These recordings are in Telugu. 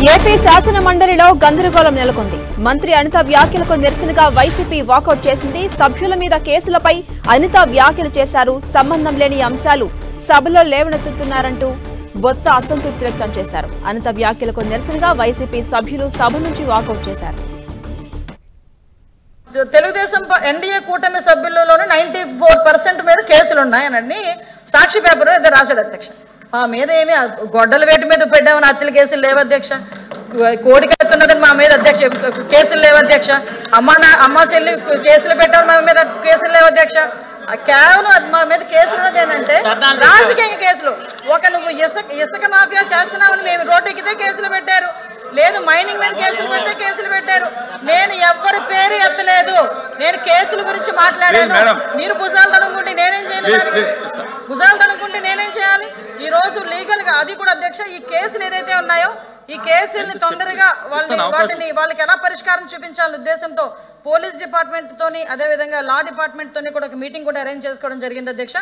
ఏపీ శాసన మండలిలో గందరగోళం నెలకొంది. మంత్రి అనిత వ్యాఖ్యలకు నిరసనగా వైసీపీ వాకౌట్ చేసింది. సభ్యుల మీద కేసులపై అనిత వ్యాఖ్యలు చేశారు. సంబంధం లేని అంశాలు సభలో లేవనెత్తుతున్నారంటూ బొత్స అసంతృప్తి వ్యక్తం చేశారు. అనిత వ్యాఖ్యలకు నిరసనగా వైసీపీ సభ్యులు సభ నుంచి వాకౌట్ చేశారు. తెలుగుదేశం ఎన్డీఏ కూటమి సభ్యుల్లోనే 94% మీద కేసులు ఉన్నాయని సాక్షి పేపర్ ఏదో రాశాడు అధ్యక్ష. మా మీద ఏమి గొడ్డల వేటి మీద పెట్టామని హత్యల కేసులు లేవు అధ్యక్ష. కోడికెత్తున్నదని మా మీద అధ్యక్ష కేసులు లేవు అధ్యక్ష. అమ్మ చెల్లి కేసులు పెట్టారు, మా మీద కేసులు లేవు అధ్యక్ష. కేవలం మా మీద కేసులు ఉన్నది ఏంటంటే రాజకీయ కేసులు. నువ్వు ఇసుక మాఫియా చేస్తున్నామని మేము రోడ్డెక్కితే కేసులు పెట్టారు, లేదు మైనింగ్ మీద కేసులు పెడితే కేసులు పెట్టారు. నేను ఎవరి పేరు ఎత్తలేదు, నేను కేసుల గురించి మాట్లాడాను. మీరు భుజాలు తడుముకుంటే నేనేం చేయాలి? భుజాలు తడుముకుంటే నేనేం చేయాలి? ఈ రోజు లీగల్ గా అది కూడా అధ్యక్ష, ఈ కేసులు ఏదైతే ఉన్నాయో ఈ కేసుల్ని తొందరగా వాళ్ళకి ఎలా పరిష్కారం చూపించాలనే ఉద్దేశంతో పోలీస్ డిపార్ట్మెంట్ తోని అదేవిధంగా లా డిపార్ట్మెంట్ తోని కూడా ఒక మీటింగ్ కూడా అరేంజ్ చేసుకోవడం జరిగింది అధ్యక్ష.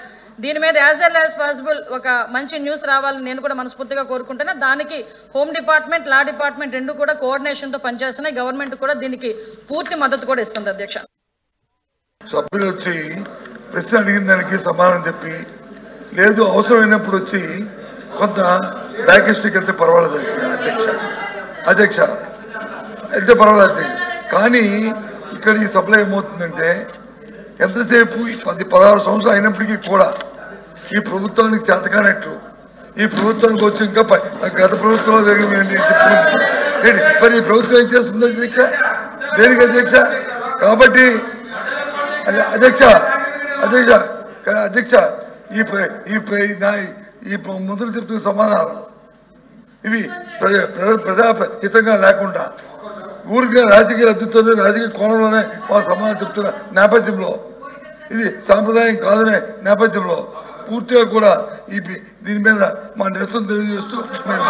దీని మీద యాజ్ ఎల్ యాజ్ పాసిబుల్ ఒక మంచి న్యూస్ రావాలని నేను కూడా మనస్ఫూర్తిగా కోరుకుంటున్నా. దానికి హోమ్ డిపార్ట్మెంట్ లా డిపార్ట్మెంట్ రెండు కూడా కోఆర్డినేషన్ తో పనిచేస్తున్నాయి. గవర్నమెంట్ కూడా దీనికి పూర్తి మద్దతు కూడా ఇస్తుంది అధ్యక్ష. సభ్యులు వచ్చి ప్రశ్న అడిగిన దానికి సమాధానం చెప్పి, లేదు అవసరమైనప్పుడు వచ్చి కొంత బ్యాకిస్టిక్ అయితే పర్వాలేదు అధ్యక్ష అయితే పర్వాలేదు అధ్యక్ష. కానీ ఇక్కడ ఈ సభలో ఏమవుతుందంటే ఎంతసేపు 10-16 సంవత్సరాలు అయినప్పటికీ కూడా ఈ ప్రభుత్వానికి చేతకానట్లు ఈ ప్రభుత్వానికి వచ్చి ఇంకా గత ప్రభుత్వంలో జరిగింది చెప్తుంది. మరి ఈ ప్రభుత్వం ఏం చేస్తుంది అధ్యక్ష? దేనికి అధ్యక్ష? కాబట్టి అధ్యక్ష ఈ మొదలు చెప్తున్న సమాధానం ఇవి ప్రజాహితంగా లేకుండా ఊరిగా రాజకీయ లబ్ధితోనే రాజకీయ కోణంలోనే మా సమాధానం చెప్తున్న నేపథ్యంలో, ఇది సాంప్రదాయం కాదనే నేపథ్యంలో పూర్తిగా కూడా దీని మీద మా నిరసన తెలియజేస్తూ మేము